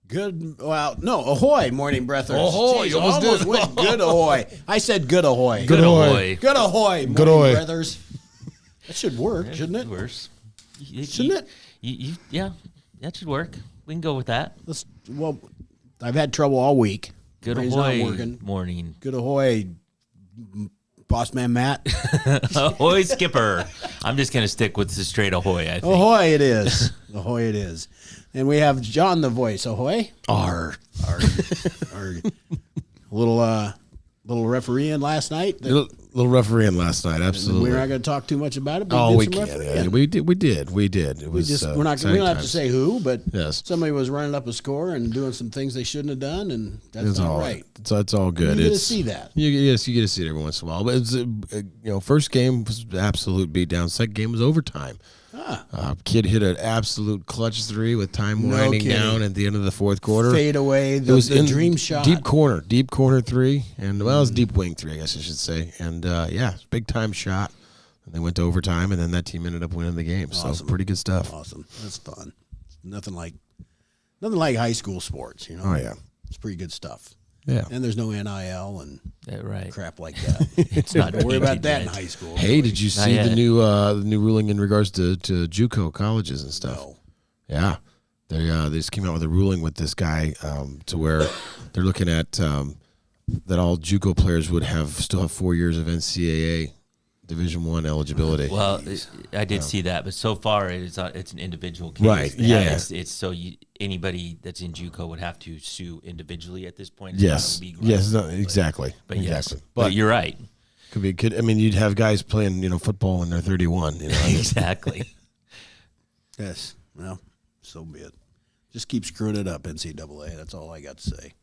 Good. Well, no, ahoy, morning breathers. Ahoy, Jeez, you almost went good ahoy. I said good ahoy. Good ahoy. Good ahoy, morning Good ahoy. breathers. That should work, shouldn't it? Worse. Shouldn't it? Yeah, that should work. We can go with that. Well, I've had trouble all week. Good Brain's not ahoy working. morning. Good ahoy, boss man Matt. Ahoy, Skipper. I'm just going to stick with the straight ahoy, I think. Ahoy it is. Ahoy it is. And we have John the voice. Ahoy. R. Our little refereeing last night. Little refereeing last night, absolutely. We're not going to talk too much about it. But Oh, we we did some can. refereeing. Yeah, we did. It was. We don't have to say who, but Yes. somebody was running up a score and doing some things they shouldn't have done, and that's It's not all right. It's all good. You get to It's see that. Yes, you get to see it every once in a while. But it's first game was absolute beatdown. Second game was overtime. Kid hit an absolute clutch three with time No winding kidding. down at the end of the fourth quarter. Fade away. It was the in dream shot. deep corner three, and well, it was deep wing three, I guess I should say. And big time shot. And they went to overtime, and then that team ended up winning the game. Awesome. So pretty good stuff. Awesome. That's fun. Nothing like high school sports. You know. Oh yeah, It's pretty good stuff. yeah. And there's no NIL and Right. crap like that. It's not Don't worry about painted that in red. high school. Hey, did you Not see yet. the new ruling in regards to JUCO colleges and stuff? No. Yeah, they just came out with a ruling with this guy to where they're looking at that all JUCO players would still have 4 years of NCAA Division I eligibility. Well, I did see that, but so far it's an individual case. Right, yeah. It's so anybody that's in JUCO would have to sue individually at this point. It's Yes, not legal. yes, no, exactly, But exactly. yes, but you're right. Could be good. I mean, you'd have guys playing football when they're 31. Exactly. Yes. Well, so be it. Just keep screwing it up, NCAA. That's all I got to say.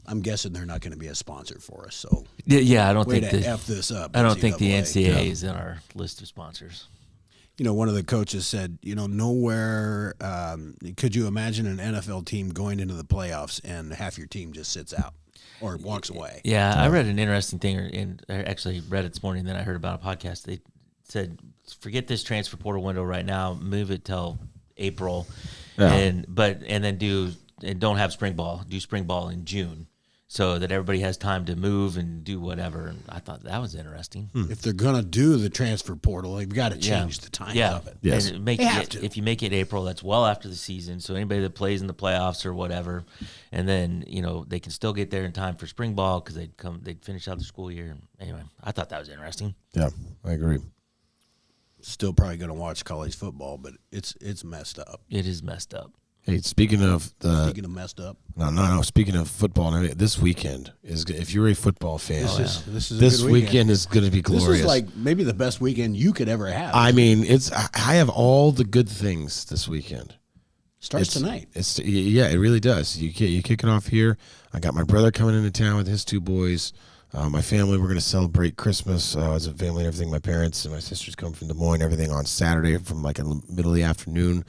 I'm guessing they're not going to be a sponsor for us. So Yeah, I don't way think to the F this up. I don't think the NCAA. NCAA is in our list of sponsors. One of the coaches said, nowhere could you imagine an NFL team going into the playoffs and half your team just sits out or walks away. Yeah, I read an interesting thing, and I actually read it this morning. Then I heard about a podcast. They said, forget this transfer portal window right now. Move it till April, Yeah. and then don't have spring ball. Do spring ball in June, so that everybody has time to move and do whatever. And I thought that was interesting. If they're going to do the transfer portal, they've got to change the times Yeah. of it. Yes. And make They have it, to. if you make it April, that's well after the season. So anybody that plays in the playoffs or whatever, and then they can still get there in time for spring ball because they'd finish out the school year. Anyway, I thought that was interesting. Yeah, I agree. Still probably going to watch college football, but it's messed up. It is messed up. Hey, speaking of Speaking of messed up, no. Speaking of football, and everything, this weekend is if you're a football fan, this is a this good weekend is going to be glorious. This is like maybe the best weekend you could ever have. I mean, I have all the good things this weekend. Starts tonight. It really does. You kick it off here. I got my brother coming into town with his two boys. My family, we're going to celebrate Christmas as a family and everything. My parents and my sisters come from Des Moines, everything on Saturday from like in the middle of the afternoon.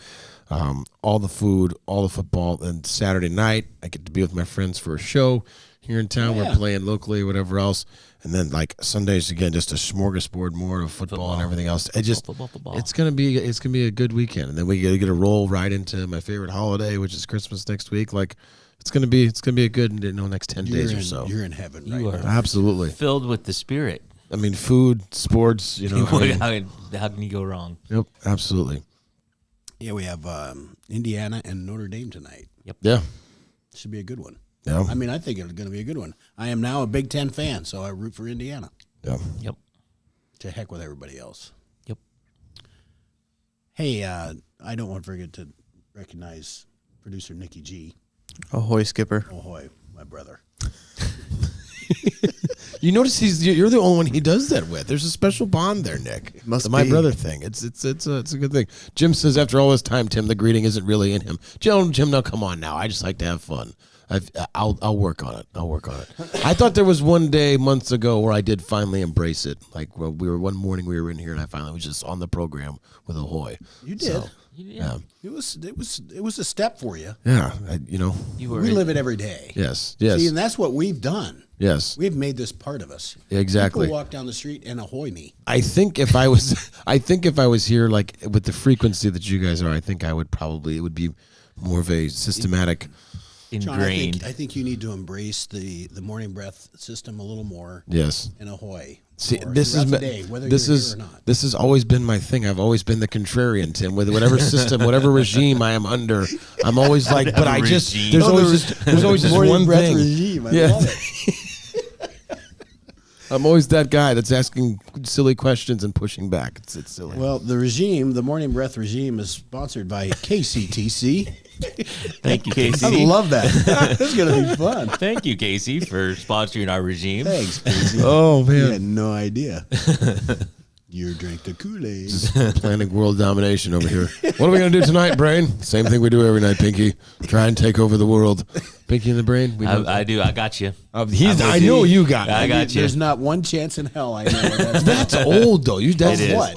All the food, all the football. And Saturday night, I get to be with my friends for a show here in town. Yeah. We're playing locally, whatever else. And then like Sundays, again, just a smorgasbord more of football and everything else. Football. It's gonna be a good weekend. And then we get to roll right into my favorite holiday, which is Christmas next week. Like it's gonna be a good next 10 days or so. You're in heaven right You are now. Absolutely. filled with the spirit. I mean, food, sports, How can you go wrong? Yep, absolutely. Yeah, we have Indiana and Notre Dame tonight. Yeah. Should be a good one. Yeah. I mean, I think it's going to be a good one. I am now a Big Ten fan, so I root for Indiana. Yeah. Yep. To heck with everybody else. Yep. Hey, I don't want to forget to recognize producer Nikki G. Ahoy, Skipper. Ahoy, my brother. You notice you're the only one he does that with. There's a special bond there, Nick. Must the my be. brother thing. It's a good thing. Jim says after all this time, Tim, the greeting isn't really in him. Jim, now come on now. I just like to have fun. I'll work on it. I thought there was one day months ago where I did finally embrace it. Like one morning we were in here and I finally was just on the program with Ahoy. You did. So, Yeah. It was a step for you. yeah, You were We live it every day. yes, See, and that's what we've done. yes. We've made this part of us. Exactly. People walk down the street and ahoy me. I think if I was here like with the frequency that you guys are, I think it would be more of a systematic. John, Ingrained. I think you need to embrace the morning breath system a little more. Yes. In Ahoy. See, or this is throughout the day, whether this you're is here or not. this has always been my thing. I've always been the contrarian, Tim. With whatever system, whatever regime I am under, I'm always like. But I just Regime. there's Oh, there's always just morning one breath thing. regime. I Yeah. love it. I'm always that guy that's asking silly questions and pushing back. It's silly. Well, the morning breath regime, is sponsored by KCTC. Thank you, I Casey. love that. This is going to be fun. Thank you, Casey, for sponsoring our regime. Thanks, Casey. Oh You man, had no idea. You drank the Kool-Aid. planning world domination over here. What are we gonna do tonight, Brain? Same thing we do every night, Pinky. Try and take over the world. Pinky and the Brain. We know I do. I got you. I know you got I it. got you. There's not one chance in hell I know what That's old though. That's It is. what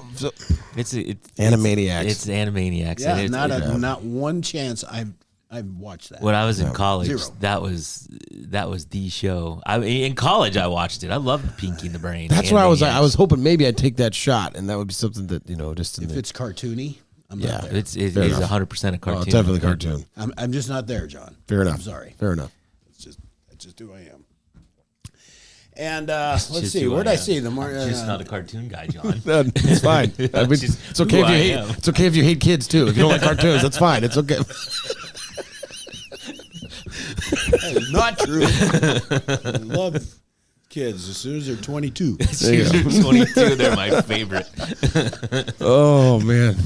It's Animaniacs. It's Animaniacs. Yeah, and it's, not one chance I've watched that. when I was in college, Zero. that was the show. In college, I watched it. I loved Pinky and the Brain. That's why I was Animaniacs. hoping maybe I'd take that shot, and that would be something that just in If the, it's cartoony, I'm Yeah. not there. It is Fair enough. 100% a cartoon. definitely cartoon. I'm just not there, John. Fair enough. I'm sorry. Fair enough. That's just who I am. And let's Just see. who Where'd I I am. see the more? I'm just not a cartoon guy, John. It's fine. I mean, just it's okay who if you I hate. am. It's okay if you hate kids too. If you don't like cartoons, that's fine. It's okay. Not true. I love kids as soon as they're 22. Season 22, they're my favorite. Oh man.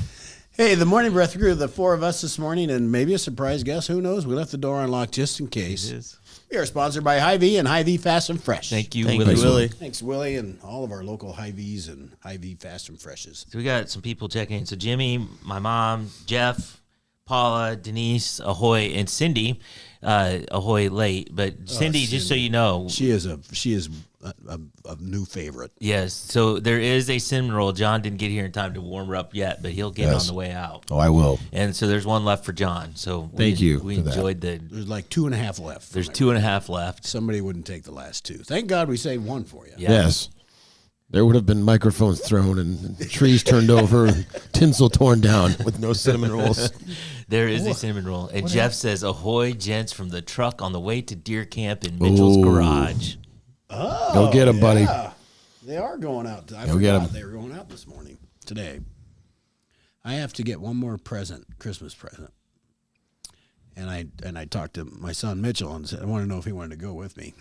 Hey, the morning breath crew, the four of us this morning, and maybe a surprise guest. Who knows? We left the door unlocked just in case. We are sponsored by Hy-Vee and Hy-Vee Fast and Fresh. Thank you, Thank Willie. you, Willie. Thanks, Willie, and all of our local Hy-Vees and Hy-Vee Fast and Freshes. So we got some people checking in. So Jimmy, my mom, Jeff, Paula, Denise, Ahoy, and Cindy. Ahoy late, but Cindy, just so you know, She is a new favorite. yes. So there is a cinnamon roll. John didn't get here in time to warm her up yet, but he'll get Yes. on the way out. Oh, I will. And so there's one left for John. So Thank you We for that. enjoyed the. There's like 2.5 left. There's 2.5 left. Somebody wouldn't take the last two. Thank God we saved one for you. Yeah. Yes. There would have been microphones thrown and trees turned over and tinsel torn down with no cinnamon rolls. There is a cinnamon roll. And Jeff says, "Ahoy, gents, from the truck on the way to deer camp in Mitchell's Ooh. garage." Go get them, buddy. Yeah, they are going out. I Go get forgot 'em. they were going out this morning, today. I have to get one more Christmas present. And I talked to my son Mitchell and said, I want to know if he wanted to go with me.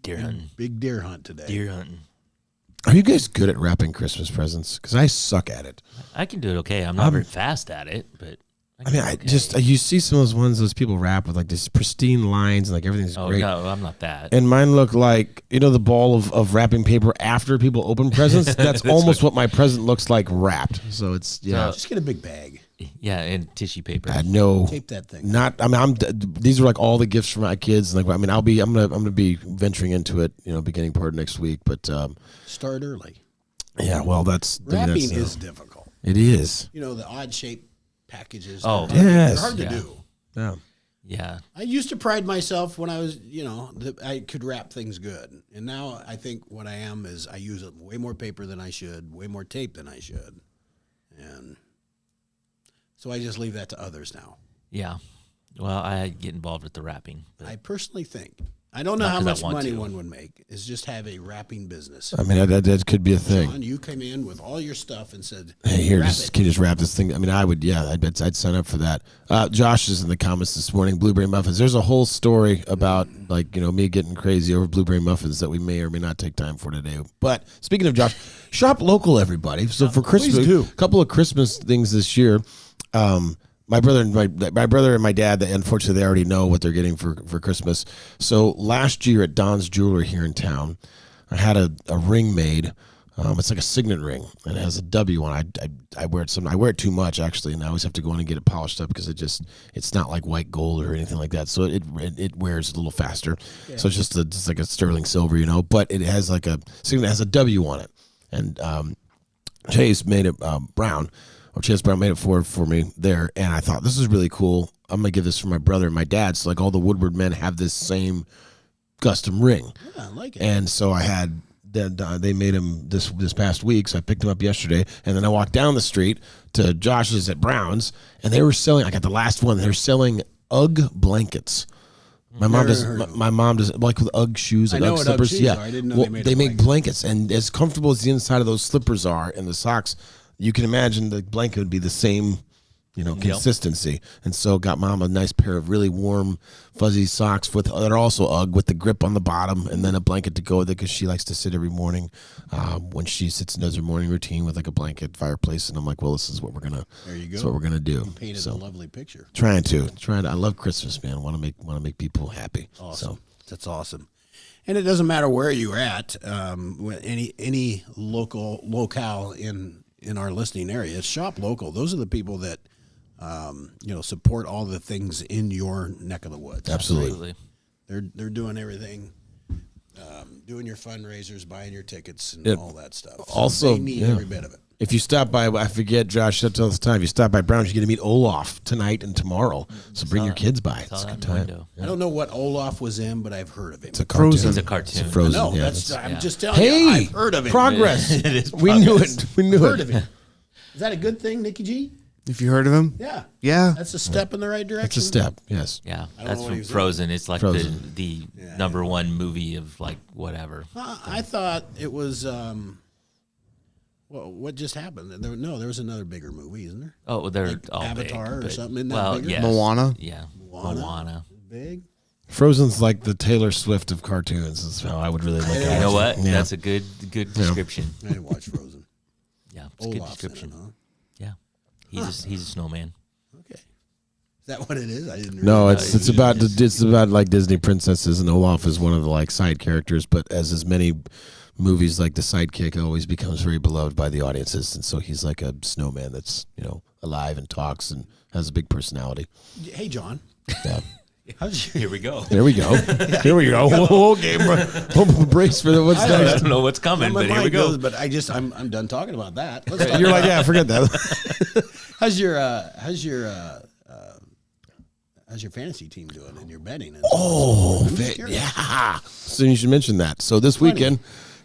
Deer hunting. Big deer hunt today. Deer hunting. Are you guys good at wrapping Christmas presents? Because I suck at it. I can do it okay. I'm not very fast at it, but I mean, you see some of those ones, those people wrap with like this pristine lines and like everything's Oh great. no, I'm not that. And mine look like, the ball of wrapping paper after people open presents. That's almost what my present looks like wrapped. So it's, yeah. Just get a big bag. Yeah, and tissue paper. I know. Tape that thing. These are like all the gifts for my kids. Like, I mean, I'm gonna be venturing into it, beginning part of next week. But Start early. yeah, well, that's Wrapping is difficult. it is. The odd shaped packages. Oh, they're yes. hard to Yeah. do. Yeah. Yeah. I used to pride myself when I was, that I could wrap things good. And now I think what I am is I use way more paper than I should, way more tape than I should. And so I just leave that to others now. Yeah. Well, I get involved with the wrapping. But I personally think, I don't know Not how 'cause I much want money to. one would make, is just have a wrapping business. I mean, that could be a thing. John, you came in with all your stuff and said, Hey, here, wrap just it. can you just wrap this thing? I mean, I would, yeah, I'd sign up for that. Josh is in the comments this morning. Blueberry muffins. There's a whole story about me getting crazy over blueberry muffins that we may or may not take time for today. But speaking of Josh, shop local, everybody. So for Christmas, do. a couple of Christmas things this year. My brother and my dad, unfortunately, they already know what they're getting for Christmas. So last year at Don's Jewelry here in town, I had a ring made. It's like a signet ring, and it has a W on it. I wear it I wear it too much actually, and I always have to go in and get it polished up because it's not like white gold or anything like that. So it wears a little faster. Yeah. So it's just like a sterling silver, But it has like a signet, has a W on it, and Chase made it brown. Chance Brown made it for me there, and I thought this is really cool. I'm gonna give this for my brother and my dad. So like all the Woodward men have this same custom ring, Yeah, I like it. and so I had they made them this past week, so I picked them up yesterday, and then I walked down the street to Josh's at Brown's, and they were selling. I got the last one. They're selling UGG blankets. My mom does like with UGG shoes, like I know UGG what slippers. UGG shoes Yeah, are. I didn't know they make blankets, and as comfortable as the inside of those slippers are, and the socks, you can imagine the blanket would be the same, consistency. And so got mom a nice pair of really warm, fuzzy socks that are also UGG with the grip on the bottom, and then a blanket to go with it because she likes to sit every morning when she sits and does her morning routine with like a blanket fireplace. And I'm like, well, this is what we're gonna. There you go. This is what we're gonna do. You painted a lovely picture. Trying to. I love Christmas, man. Want to make people happy. Awesome. So. That's awesome. And it doesn't matter where you're at. Any locale in our listening area, shop local. Those are the people that support all the things in your neck of the woods. Absolutely. They're doing everything, doing your fundraisers, buying your tickets, and all that stuff. So Also, they need every bit of it. If you stop by, I forget, Josh said all the time, if you stop by Brown's, you get to meet Olaf tonight and tomorrow. So bring your kids by. It's a good time. I don't know what Olaf was in, but I've heard of him. It's a cartoon. It's a cartoon. It's a Frozen. No, yeah, I'm just telling hey, you, I've heard of him. Progress. It is We knew progress. it. We knew Heard it. of him. Is that a good thing, Nikki G? If you heard of him, Yeah. yeah, That's a step in the right direction. It's a step, yes. Yeah, I don't that's know what from he was in. Frozen. It's like Frozen. the number one movie of like whatever. I thought it was. Well, what just happened? There was another bigger movie, isn't there? Oh, well, they're Like all Avatar big, or but- something, isn't that well, bigger? yes. Moana? Yeah, Moana? Moana. Big. Frozen's like the Taylor Swift of cartoons. Is how I would really look at it. You know what? Yeah. That's a good description. I didn't watch Frozen. Yeah, it's a good Olaf's in it, description. huh? Yeah, he's a snowman. Okay. Is that what it is? I didn't. No, realize. it's about like Disney princesses, and Olaf is one of the like side characters. But as many movies, like the sidekick always becomes very beloved by the audiences, and so he's like a snowman that's alive and talks and has a big personality. Hey, John. Yeah. How's your, Here we go. There we go. Here we go. Okay, brace for the what's I next. don't know what's coming, my but here mind we go. goes, but I'm done talking about that. Let's talk You're like, about- yeah, forget that. How's your fantasy team doing in your betting? And Oh, I'm just curious. yeah. So you should mention that. So this weekend,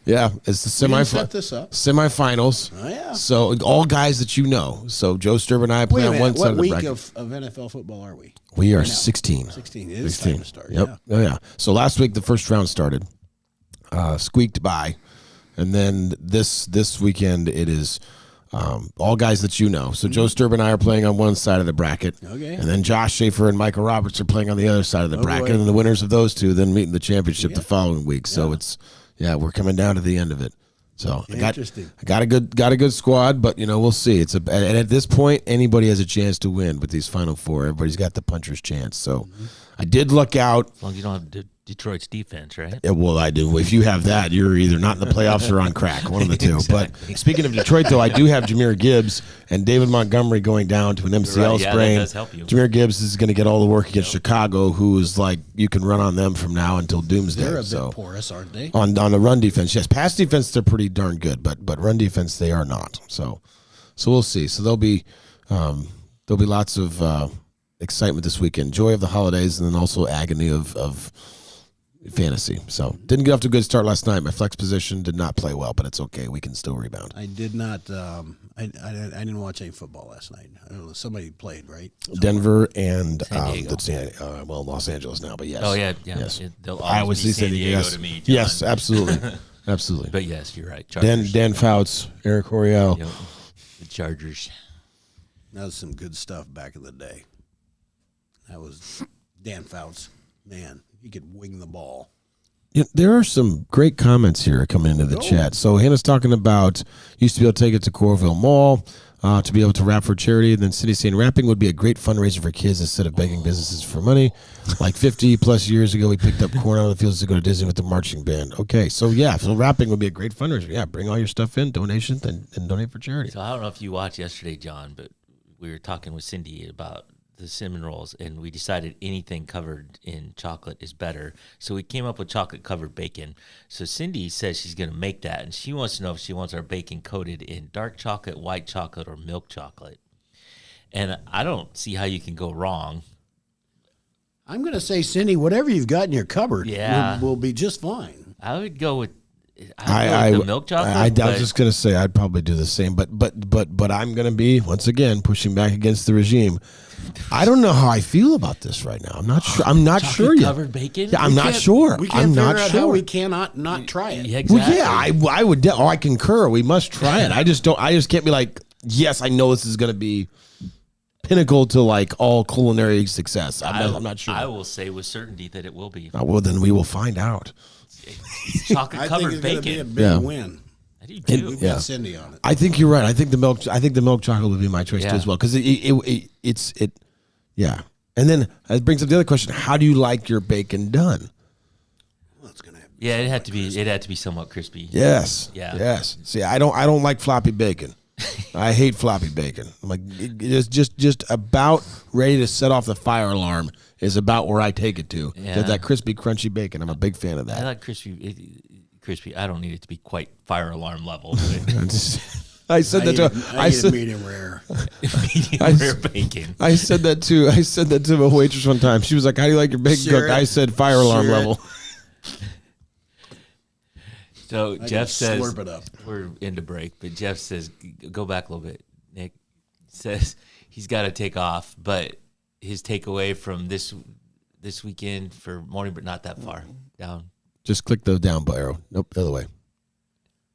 yeah, it's the We didn't set this up. semifinals. Oh, yeah. So all guys that you know. So Joe Sturb and I play Wait a on minute. one side What of the week bracket. of NFL football are we? We are Right now. 16. 16. It is time to start. Yep. Yeah. Oh yeah. So last week the first round started, squeaked by, and then this weekend it is all guys that you know. So Joe Sturb and I are playing on one side of the bracket. Okay. And then Josh Schaefer and Michael Roberts are playing on the other side of the bracket, boy. and the winners of those two then meet in the championship the following week. So it's we're coming down to the end of it. So I Interesting. got a good squad, but we'll see. And at this point anybody has a chance to win with these final four. Everybody's got the puncher's chance. So I did look out. As long as you don't have Detroit's defense, right? Yeah, well, I do. If you have that, you're either not in the playoffs or on crack, one of the two. But speaking of Detroit, though, I do have Jahmyr Gibbs and David Montgomery going down to an MCL Right, yeah, that sprain. does help you. Jahmyr Gibbs is going to get all the work against Chicago, who is like you can run on them from now until doomsday. They're a bit so porous, aren't they? on the run defense, yes, pass defense they're pretty darn good, but run defense they are not. So we'll see. So there'll be lots of excitement this weekend, joy of the holidays, and then also agony of fantasy. So didn't get off to a good start last night. My flex position did not play well, but it's okay. We can still rebound. I did not. I didn't watch any football last night. I don't know. Somebody played, right? Denver and San Diego. Los Angeles now, but yes. Oh yeah. Yes. They'll I always always be San Diego yes. to me. John. Yes, absolutely. Absolutely. But yes, you're right. Chargers. Dan Fouts, Eric Coryell. Yep. The Chargers. That was some good stuff back in the day. That was Dan Fouts. Man, he could wing the ball. Yeah, there are some great comments here coming into the chat. So Hannah's talking about used to be able to take it to Coralville Mall to be able to rap for charity. And then Cindy saying rapping would be a great fundraiser for kids instead of begging businesses for money. Like 50 plus years ago, we picked up corn out of the fields to go to Disney with the marching band. Okay, so yeah, so rapping would be a great fundraiser. Yeah, bring all your stuff in, donations, and donate for charity. So I don't know if you watched yesterday, John, but we were talking with Cindy about the cinnamon rolls, and we decided anything covered in chocolate is better. So we came up with chocolate covered bacon. So Cindy says she's going to make that, and she wants to know if she wants our bacon coated in dark chocolate, white chocolate, or milk chocolate. And I don't see how you can go wrong. I'm going to say, Cindy, whatever you've got in your cupboard Yeah. will be just fine. I would go with I like the milk chocolate. I was just gonna say I'd probably do the same, but I'm gonna be once again pushing back against the regime. I don't know how I feel about this right now. I'm not sure. I'm not sure yet. Covered bacon. Yeah, I'm not sure. We can't I'm figure not out sure. how we cannot not try it. Yeah, exactly. Well, yeah, I would. I concur. We must try it. I just don't. I just can't be like, yes, I know this is gonna be pinnacle to like all culinary success. I'm not sure. I will say with certainty that it will be Well, then we will find out. chocolate I think covered it's going to be a bacon. big win. I do too. We've Yeah. got Cindy on it. I think you're right. I think the milk chocolate would be my choice too Yeah. as well because yeah. And then it brings up the other question: how do you like your bacon done? Well, it's going to have Yeah, it had to be somewhat crispy. Yes. Yeah. Yes. See, I don't like floppy bacon. I hate floppy bacon. I'm like it's just about ready to set off the fire alarm is about where I take it to. Yeah. That crispy, crunchy bacon. I'm a big fan of I that. like crispy. I don't need it to be quite fire alarm level. But I said that to I eat it medium rare. medium rare bacon. I said that to a waitress one time. She was like, "How do you like your bacon Sure. cooked?" I said, "Fire alarm Sure. level." So I Jeff just says slurp it up. we're into break, but Jeff says go back a little bit. Nick says he's got to take off, but his takeaway from this weekend for morning, but not that far down. Just click the down arrow. Nope, the other way.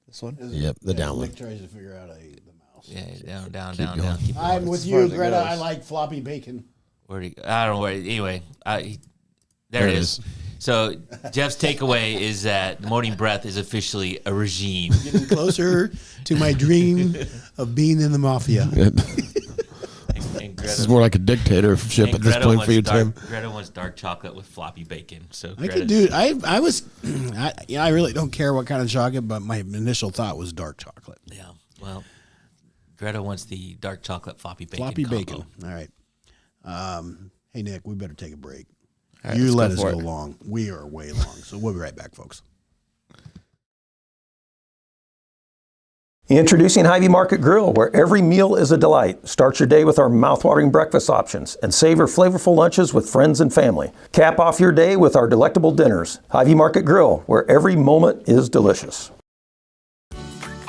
This one? Yep, the down one. Nick tries to figure out the mouse. Yeah, down. Keep Keep going. going. I'm with As far you, as it Greta. goes. I like floppy bacon. I don't know where. Anyway, there it is. So Jeff's takeaway is that Morning Breath is officially a regime. Getting closer to my dream of being in the mafia. And This is more like a dictatorship at this point for you, Tim. Greta wants dark chocolate with floppy bacon. So I could do. I was. I really don't care what kind of chocolate, but my initial thought was dark chocolate. Yeah. Well, Greta wants the dark chocolate floppy bacon. Floppy combo. bacon. All right. Hey Nick, we better take a break. All right, You let let's us go go for it. long. We are way long, so we'll be right back, folks. Introducing Hy-Vee Market Grill, where every meal is a delight. Start your day with our mouthwatering breakfast options and savor flavorful lunches with friends and family. Cap off your day with our delectable dinners. Hy-Vee Market Grill, where every moment is delicious.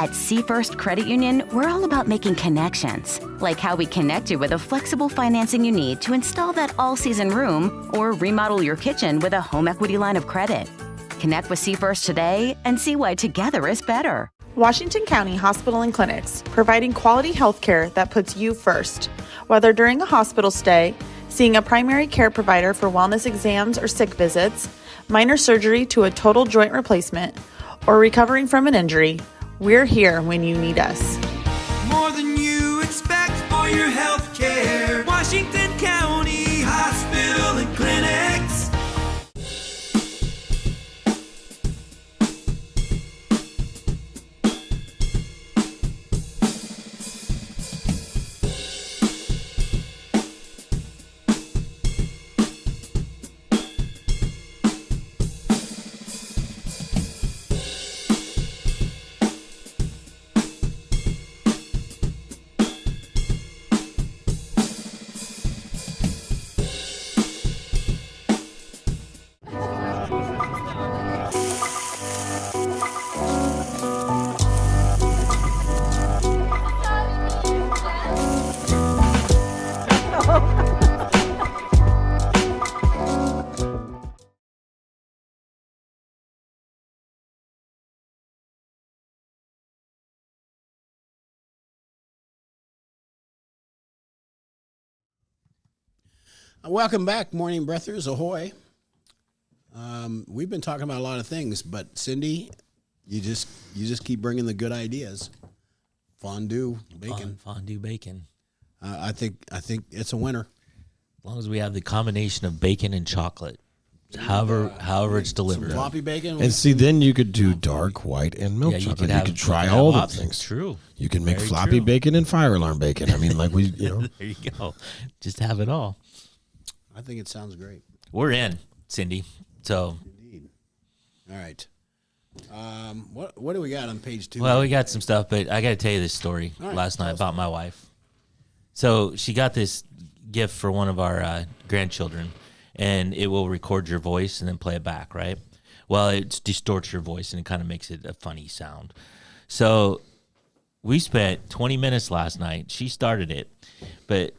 At Seafirst Credit Union, we're all about making connections, like how we connect you with the flexible financing you need to install that all-season room or remodel your kitchen with a home equity line of credit. Connect with Seafirst today and see why together is better. Washington County Hospital and Clinics, providing quality health care that puts you first. Whether during a hospital stay, seeing a primary care provider for wellness exams or sick visits, minor surgery to a total joint replacement, or recovering from an injury, we're here when you need us. More than you expect for your health care. Washington County Hospital and Clinics. Welcome back, Morning Breathers. Ahoy. We've been talking about a lot of things, but Cindy, you just keep bringing the good ideas. Fondue, bacon. Fondue bacon. I think it's a winner. As long as we have the combination of bacon and chocolate, however it's delivered. Floppy bacon. And see, then you could do dark, white, and milk Yeah, you chocolate. could You have- could try you could have all the options. things. True. You can make Very floppy true. bacon and fire alarm bacon. I mean, like There you go. Just have it all. I think it sounds great. We're in, Cindy. So, Indeed. All right. What do we got on page 2? well, we got some stuff, but I got to tell you this story All right, last night tell us. about my wife. So she got this gift for one of our grandchildren, and it will record your voice and then play it back, right? Well, it distorts your voice and it kind of makes it a funny sound. So we spent 20 minutes last night. She started it, but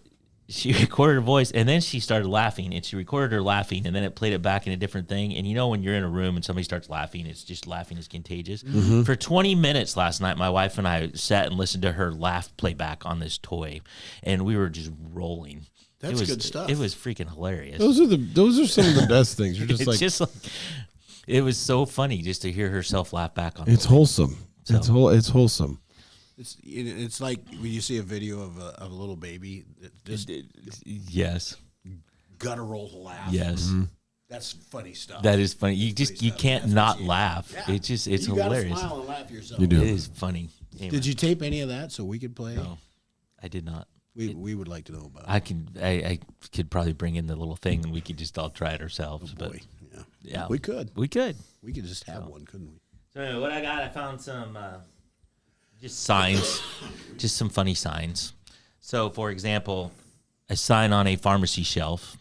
she recorded her voice, and then she started laughing, and she recorded her laughing, and then it played it back in a different thing. And you know when you're in a room and somebody starts laughing, it's just laughing is contagious. For 20 minutes last night, my wife and I sat and listened to her laugh playback on this toy, and we were just rolling. That's good stuff. It was freaking hilarious. Those are some of the best things. You're just It's like, just like it was so funny just to hear herself laugh back on. it's wholesome. So- It's wholesome. It's like when you see a video of a little baby, just Yes, guttural laugh. yes, That's funny stuff. that is funny. You funny can't stuff. not That's- laugh. yeah. It's you hilarious. gotta smile and laugh yourself. You do. It is funny. Anyway, Did you tape any of that so we could play? No, I did not. We would like to know about it. I could probably bring in the little thing and we could just all try it ourselves. But Boy, yeah. yeah, We could. We could. We could just have one, couldn't we? So anyway, what I got, I found some just signs, just some funny signs. So, for example, a sign on a pharmacy shelf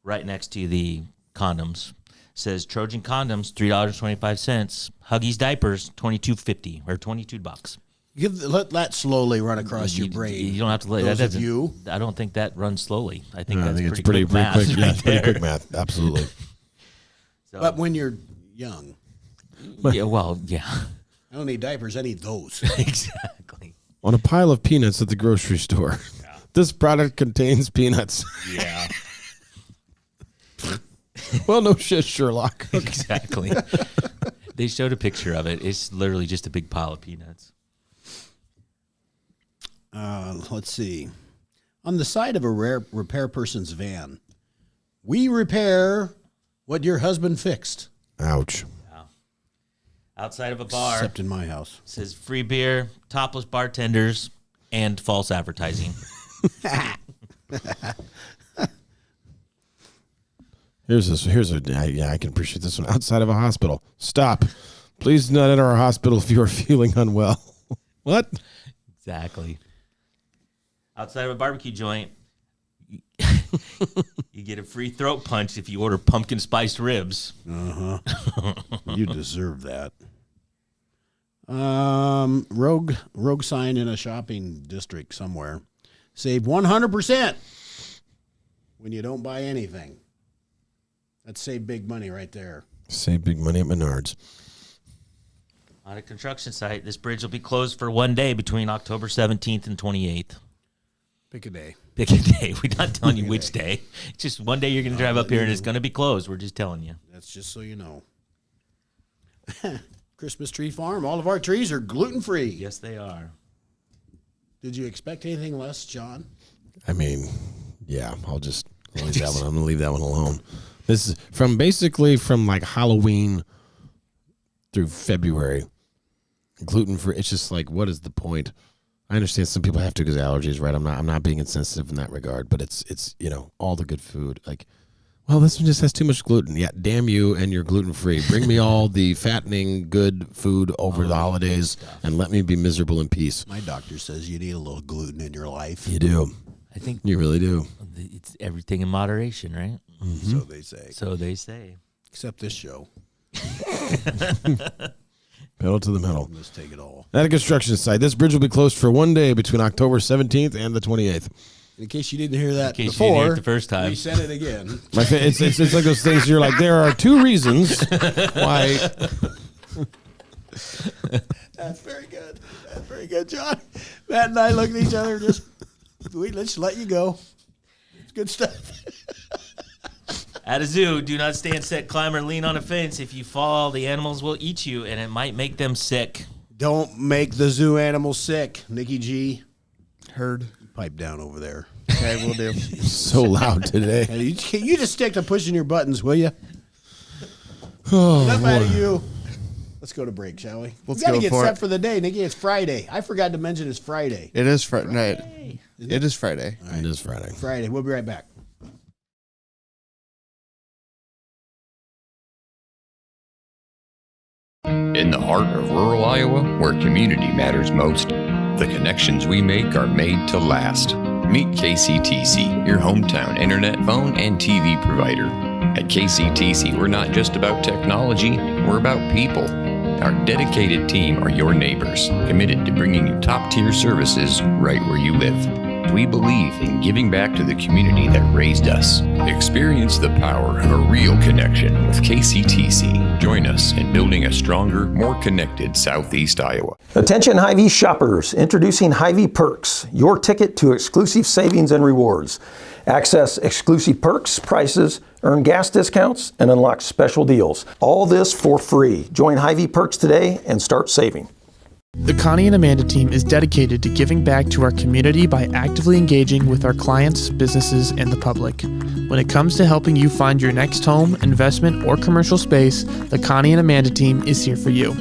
right next to the condoms says Trojan condoms $3.25, Huggies diapers $22.50 or $22. Let that slowly run across your You brain. don't have to let Those that of doesn't. you. I don't think that runs slowly. I think I that's think it's pretty pretty quick math quick. Yeah, right it's pretty there. quick math. Absolutely. So, But when you're young, yeah, well, yeah, I don't need diapers. I need those. exactly. On a pile of peanuts at the grocery store. This product contains peanuts. Yeah, Well, no shit, Sherlock. exactly. They showed a picture of it. It's literally just a big pile of peanuts. Let's see. On the side of a repair person's van, we repair what your husband fixed. Ouch. Outside of a bar, Except in my house. says free beer, topless bartenders, and false advertising. I can appreciate this one. Outside of a hospital. Stop. Please do not enter our hospital if you are feeling unwell. What? Exactly. Outside of a barbecue joint, you get a free throat punch if you order pumpkin spiced ribs. You deserve that. Rogue sign in a shopping district somewhere. Save 100% when you don't buy anything. That's save big money right there. Save big money at Menards. On a construction site, this bridge will be closed for one day between October 17th and 28th. Pick a day. Pick a day. We're not telling you which day. It's just one day you're going to drive up here and it's going to be closed. We're just telling you. That's just so you know. Christmas Tree Farm. All of our trees are gluten-free. Yes, they are. Did you expect anything less, John? I mean, yeah, I'll leave that one. I'm going to leave that one alone. This is from like Halloween through February. Gluten free. It's just like, what is the point? I understand some people have to because of allergies, right? I'm not being insensitive in that regard, but it's all the good food. Like, well, this one just has too much gluten. Yeah, damn you and your gluten free. Bring me all the fattening good food over the holidays and let me be miserable in peace. My doctor says you need a little gluten in your life. You do. I think You really do. it's everything in moderation, right? So they say. So they say. Except this show. Pedal to the metal. Let's take it all. At a construction site, this bridge will be closed for one day between October 17th and the 28th. In case you didn't hear that In case you before, didn't hear it the first time. we said it again. It's like those things you're like, there are two reasons why. That's very good. That's very good, John. Matt and I look at each other and just, let's let you go. It's good stuff. At a zoo, do not stand, sit, climb, or lean on a fence. If you fall, the animals will eat you, and it might make them sick. Don't make the zoo animals sick, Nikki G. Heard. Pipe down over there. Okay, we'll do. So loud today. Hey, you just stick to pushing your buttons, will you? Oh, Enough out of boy. you. Let's go to break, shall we? Let's we gotta go get for set it. for the day, Nikki. It's Friday. I forgot to mention it's Friday. It is Friday night. It is Friday. It is Friday. Friday. We'll be right back. In the heart of rural Iowa, where community matters most, the connections we make are made to last. Meet KCTC, your hometown internet, phone, and TV provider. At KCTC, we're not just about technology, we're about people. Our dedicated team are your neighbors, committed to bringing you top-tier services right where you live. We believe in giving back to the community that raised us. Experience the power of a real connection with KCTC. Join us in building a stronger, more connected Southeast Iowa. Attention Hy-Vee shoppers, introducing Hy-Vee Perks, your ticket to exclusive savings and rewards. Access exclusive perks, prices, earn gas discounts, and unlock special deals. All this for free. Join Hy-Vee Perks today and start saving. The Connie and Amanda team is dedicated to giving back to our community by actively engaging with our clients, businesses, and the public. When it comes to helping you find your next home, investment, or commercial space, the Connie and Amanda team is here for you.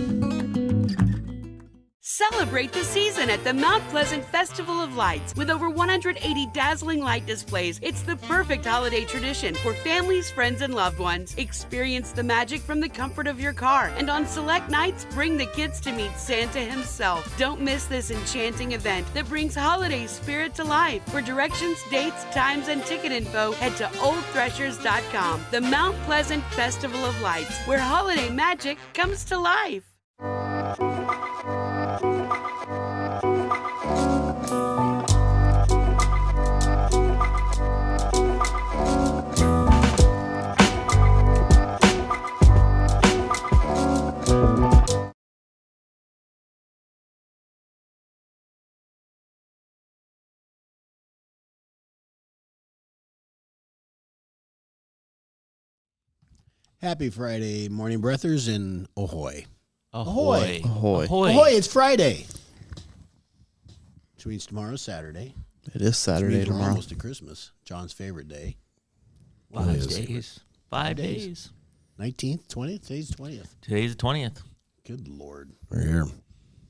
Celebrate the season at the Mount Pleasant Festival of Lights. With over 180 dazzling light displays, it's the perfect holiday tradition for families, friends, and loved ones. Experience the magic from the comfort of your car, and on select nights, bring the kids to meet Santa himself. Don't miss this enchanting event that brings holiday spirit to life. For directions, dates, times, and ticket info, head to oldthreshers.com. The Mount Pleasant Festival of Lights, where holiday magic comes to life. Happy Friday, morning breathers, and ahoy. Ahoy. Ahoy. Ahoy. Ahoy, it's Friday. Which means tomorrow's Saturday. It is Which Saturday means we're tomorrow. almost to Christmas. John's favorite day. 5 days. 5 days. days. 19th, 20th, today's 20th. Today's the 20th. Good Lord. We're here.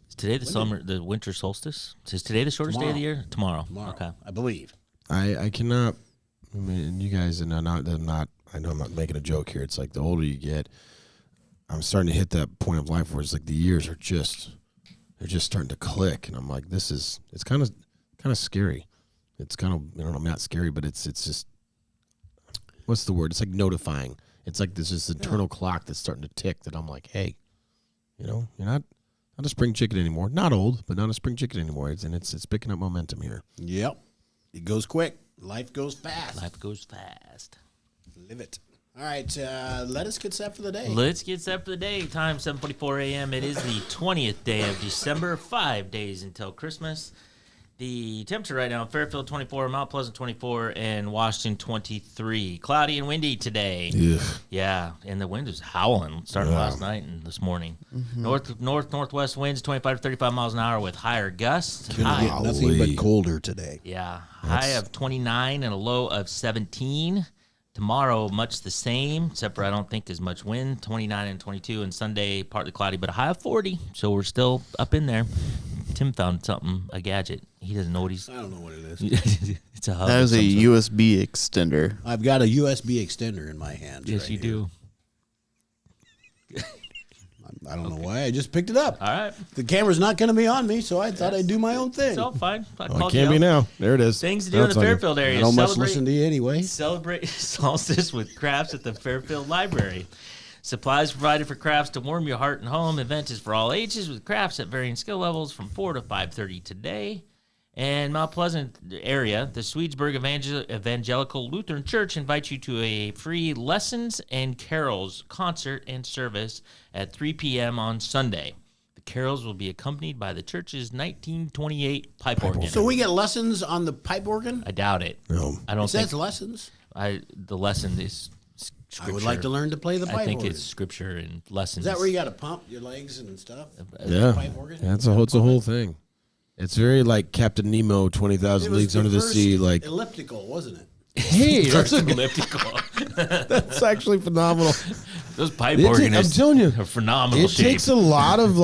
Is today the winter solstice? Is today the shortest day of the year? Tomorrow. Okay. I believe. I cannot. I mean, you guys, and I'm not. I know I'm not making a joke here. It's like the older you get, I'm starting to hit that point of life where it's like the years are they're just starting to click, and I'm like, it's kind of scary. It's kind of, not scary, but it's just, what's the word? It's like notifying. It's like there's this internal clock that's starting to tick that I'm like, hey, you're not a spring chicken anymore. Not old, but not a spring chicken anymore. It's picking up momentum here. Yep. It goes quick. Life goes fast. Life goes fast. Live it. All right, let us get set for the day. Let's get set for the day. Time 7:44 a.m. It is the 20th day of December. 5 days until Christmas. The temperature right now: Fairfield 24, Mount Pleasant 24, and Washington 23. Cloudy and windy today. Ugh. Yeah, and the wind is howling starting last night and this morning. Northwest winds 25 to 35 miles an hour with higher gusts. Gonna get nothing but colder today. Yeah, high of 29 and a low of 17. Tomorrow, much the same, except for I don't think as much wind, 29 and 22, and Sunday, partly cloudy, but a high of 40, so we're still up in there. Tim found something, a gadget. He doesn't know what he's... I don't know what it is. It's a hub. That is a USB extender. I've got a USB extender in my hand. Yes, you do. I don't know why. I just picked it up. All right. The camera's not going to be on me, so I thought I'd do my own thing. So, fine. It can't be now. There it is. Things to do in the Fairfield area. I don't much listen to you anyway. Celebrate solstice with crafts at the Fairfield Library. Supplies provided for crafts to warm your heart and home. Event is for all ages with crafts at varying skill levels from 4 to 5:30 today. And Mount Pleasant area, the Swedesburg Evangelical Lutheran Church invites you to a free Lessons and Carols concert and service at 3 p.m. on Sunday. The carols will be accompanied by the church's 1928 pipe organ. So we get lessons on the pipe organ? I doubt it. No. I don't It says think lessons. the lesson is scripture. I would like to learn to play the pipe I think organ. it's scripture and lessons. Is that where you got to pump your legs and stuff? Yeah. Pipe organ? It's a whole thing. It's very like Captain Nemo, 20,000 Leagues Under the Sea. Like elliptical, wasn't it? Hey, that's elliptical. That's actually phenomenal. Those pipe I'm organists telling you, are phenomenal. It takes a lot of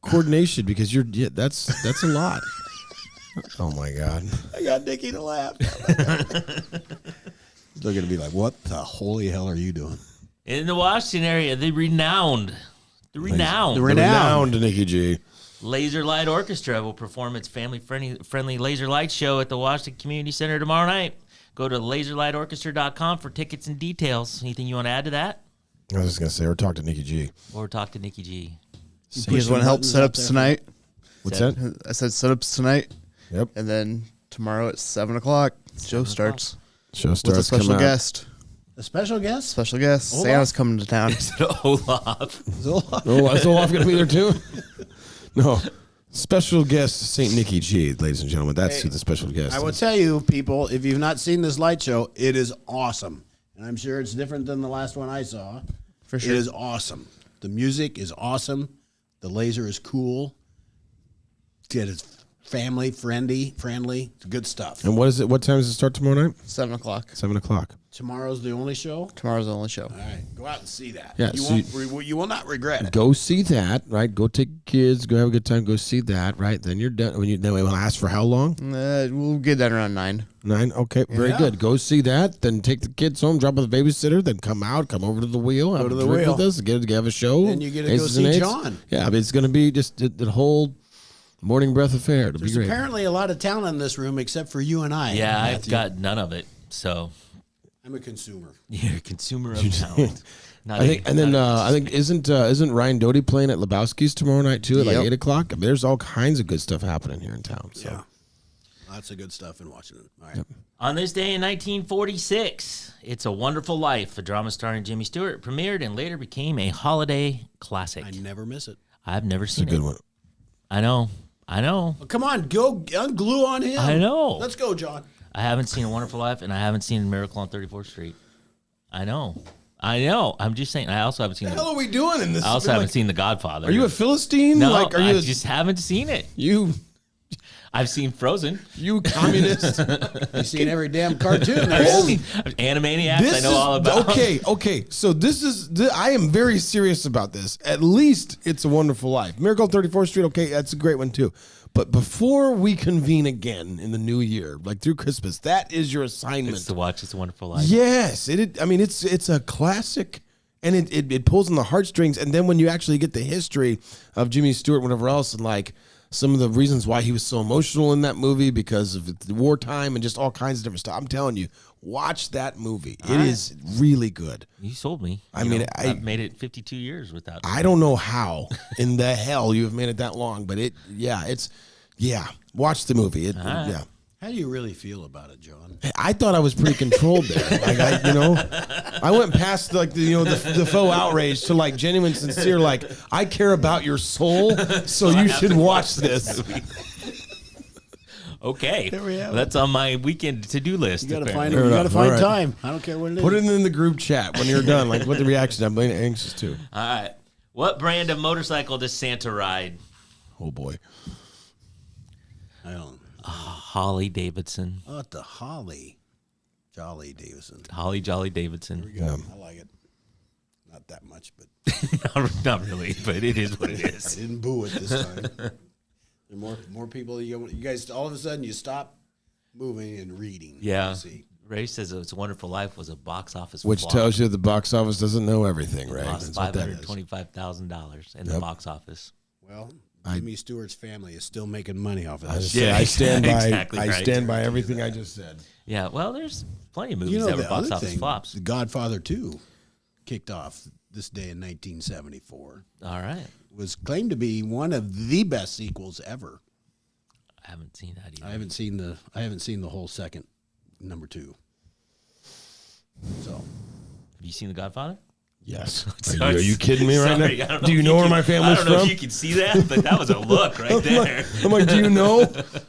coordination because that's a lot. Oh my God! I got Dickie to laugh. They're going to be like, "What the holy hell are you doing?" In the Washington area, the renowned Nikki G. Laser Light Orchestra will perform its family-friendly Laser Light show at the Washington Community Center tomorrow night. Go to laserlightorchestra.com for tickets and details. Anything you want to add to that? I was just gonna say, or talk to Nikki G. Or talk to Nikki G. You guys want to help setups tonight? What's that? I said setups tonight. Yep. And then tomorrow at 7 o'clock, show starts. Show With starts. a special guest. A special guest? Special guest. Olaf? Santa's coming to town. Is it Olaf? Oh, is Olaf gonna be there too? No. Special guest St. Nikki G, ladies and gentlemen. That's who the special guest I will is. tell you, people, if you've not seen this light show, it is awesome. And I'm sure it's different than the last one I saw. For sure. It is awesome. The music is awesome. The laser is cool. It is family friendly. It's good stuff. And what is it? What time does it start tomorrow night? 7 o'clock. 7 o'clock. Tomorrow's the only show? Tomorrow's the only show. All right. Go out and see that. Yeah, You, so you will not regret it. Go see that, right? Go take kids, go have a good time, go see that, right? Then you're done. Then it will last for how long? We'll get done around 9. 9? Okay, very Yeah. good. Go see that, then take the kids home, drop with the babysitter, then come over to the wheel, have to a the drink wheel. with us, have a show. Then you get to go Aces and see Eights. John. Yeah, I mean, it's going to be just the whole morning breath affair. It'll be There's great. apparently a lot of talent in this room except for you and I. Yeah, I've Matthew. got none of it. So I'm a consumer. you're a consumer of talent. Not I think, a- and then not a- I think isn't Ryan Doty playing at Lebowski's tomorrow night too at like Yep. 8 o'clock? I mean, there's all kinds of good stuff happening here in town. So. Yeah. Lots of good stuff in Washington. All right. On this day in 1946, It's a Wonderful Life, a drama starring Jimmy Stewart, premiered and later became a holiday classic. I never miss it. I've never It's a seen it. good one. I know. Well, come on, go unglue on him. I know. Let's go, John. I haven't seen A Wonderful Life, and I haven't seen Miracle on 34th Street. I know. I'm just saying. I also haven't seen. What the hell are we doing in this? I also haven't seen The Godfather. Are you a Philistine? No, Like, are you I just haven't seen it. I've seen Frozen. You communist? You've seen every damn cartoon there is. Animaniacs. I know all about. Okay. So I am very serious about this. At least It's a Wonderful Life. Miracle on 34th Street. Okay, that's a great one too. But before we convene again in the new year, like through Christmas, that is your assignment. It's to watch It's a Wonderful Life. Yes, it's a classic, and it pulls on the heartstrings. And then when you actually get the history of Jimmy Stewart, whatever else, and like some of the reasons why he was so emotional in that movie because of the wartime and just all kinds of different stuff. I'm telling you, watch that movie. It is really good. You sold me. I've made it 52 years without. I don't know how in the hell you have made it that long, but watch the movie. Yeah. How do you really feel about it, John? I thought I was pretty controlled there. I went past the faux outrage to like genuine, sincere. Like I care about your soul, so you should watch this. Okay, There we have it. that's on my weekend to-do list. You got to apparently. find. You got to enough. find All right. time. I don't care what it is. Put it in the group chat when you're done. Like what the reaction? I'm anxious too. All right. What brand of motorcycle does Santa ride? Oh boy. I don't. Harley Davidson. Oh, the Holly Jolly Davidson. Holly Jolly Davidson. Yeah. I like it. Not that much, but Not really, but it is what it I is. didn't boo it this time. There are more people. You guys, all of a sudden, you stop moving and reading. Yeah. You see. Ray says It's a Wonderful Life was a box office Which flop. tells you the box office doesn't know everything, right? Lost That's what that is. $525,000 in the Yep. box office. Well, Jimmy Stewart's family is still making money off of I, this. just say, Yeah, I stand by. exactly I right. stand by everything I just said. Yeah, well, there's plenty of movies You know that were the box other office thing, flops. The Godfather 2 kicked off this day in 1974. All right. Was claimed to be one of the best sequels ever. I haven't seen that either. I haven't seen the whole second number 2. So Have you seen The Godfather? Yes. Are you kidding me right Sorry, I now? don't know Do you if know where can- my family's I don't know from? if you can see that, but that was a look right there. I'm like, do you know?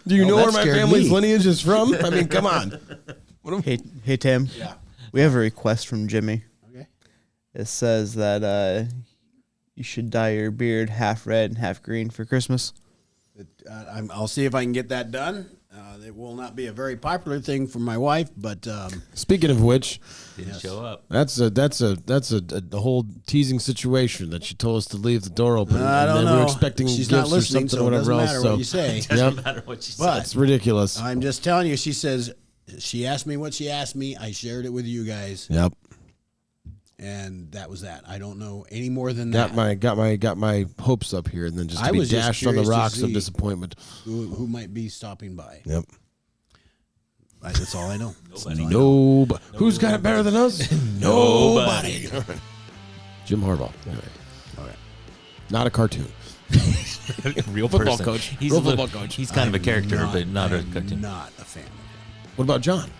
Do you know that where my scared family's me. lineage is from? I mean, come on. Hey Tim. Yeah. We have a request from Jimmy. okay. It says that you should dye your beard half red and half green for Christmas. I'll see if I can get that done. It will not be a very popular thing for my wife, but Speaking of which, Didn't show up. that's a whole teasing situation that she told us to leave the door open. I don't and then know. we were expecting She's gifts not or listening, something so or it whatever doesn't else. matter So what you say. Doesn't Yep. matter what she But- said. It's ridiculous. I'm just telling you. She says she asked me what she asked me. I shared it with you guys, Yep. And that was that. I don't know any more than that. Got my hopes up here, and then just to I be was just dashed on the curious to rocks of see disappointment. Who might be stopping by? Yep. That's all I know. Nobody. Who's got it better than us? Nobody. Jim Harbaugh. Anyway. All right. Not a cartoon. Real Football person. coach. He's Real a football little- coach. He's kind of a character, but not a I'm cartoon. not a fan of him. What about John?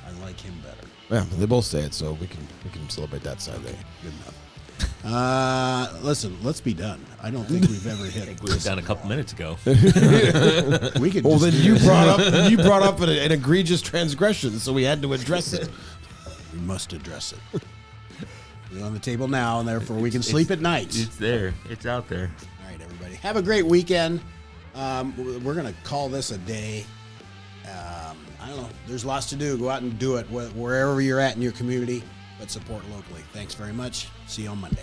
I like him better. Yeah, they both say it, so we can celebrate that side there. Good enough. Listen, let's be done. I don't think we've ever hit. We were done a couple minutes ago. We could. Well, just then do you brought up an egregious transgression, so we had to address it. We must address it. We're on the table now, and therefore we can sleep at night. It's there. It's out there. All right, everybody. Have a great weekend. We're going to call this a day. I don't know. There's lots to do. Go out and do it wherever you're at in your community, but support locally. Thanks very much. See you on Monday.